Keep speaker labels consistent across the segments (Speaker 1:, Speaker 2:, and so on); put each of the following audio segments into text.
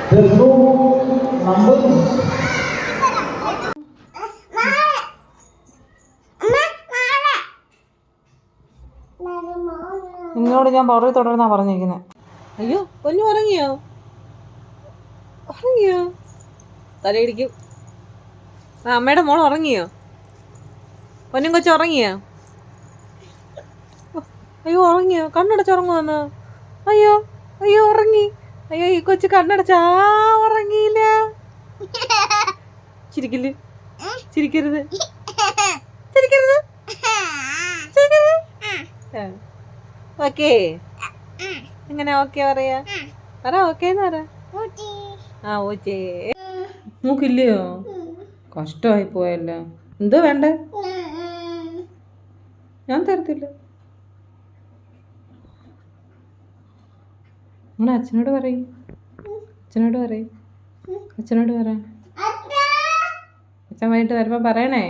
Speaker 1: There's no numbers.
Speaker 2: നിന്നോട് ഞാൻ പുറകെ തുടർന്നാ പറഞ്ഞിരിക്കുന്നത്. അയ്യോ പൊന്നു ഉറങ്ങിയോ? ഉറങ്ങിയോ? തലയിടിക്കും. അമ്മയുടെ മോൾ ഉറങ്ങിയോ? പൊന്നും കൊച്ചു ഉറങ്ങിയോ? അയ്യോ ഉറങ്ങിയോ? കണ്ണടച്ചുറങ്ങുവന്നോ? അയ്യോ അയ്യോ ഉറങ്ങി. അയ്യോ ഈ കൊച്ചു കണ്ണടച്ചാ ഉറങ്ങിയില്ല. ചിരിക്കില്ല, ചിരിക്കരുത്, ചിരിക്കരുത്, ഓക്കേ. എങ്ങനെ ഓക്കെ പറയാ? പറ ഓക്കേന്ന് പറ. ആ ഓച്ചേ. മൂക്കില്ലയോ? കഷ്ടമായി പോയല്ലോ. എന്തോ വേണ്ടേ? ഞാൻ തരത്തില്ല. നിങ്ങൾ അച്ഛനോട് പറയും. അച്ഛനോട് പറയും. അച്ഛനോട് പറ. അച്ഛൻ വൈകിട്ട് വരുമ്പോൾ പറയണേ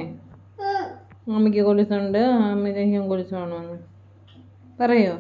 Speaker 2: അമ്മയ്ക്ക് കൊലുസുണ്ട്, അമ്മയ്ക്ക് കൊലുസ് വേണമെന്ന് പറയോ?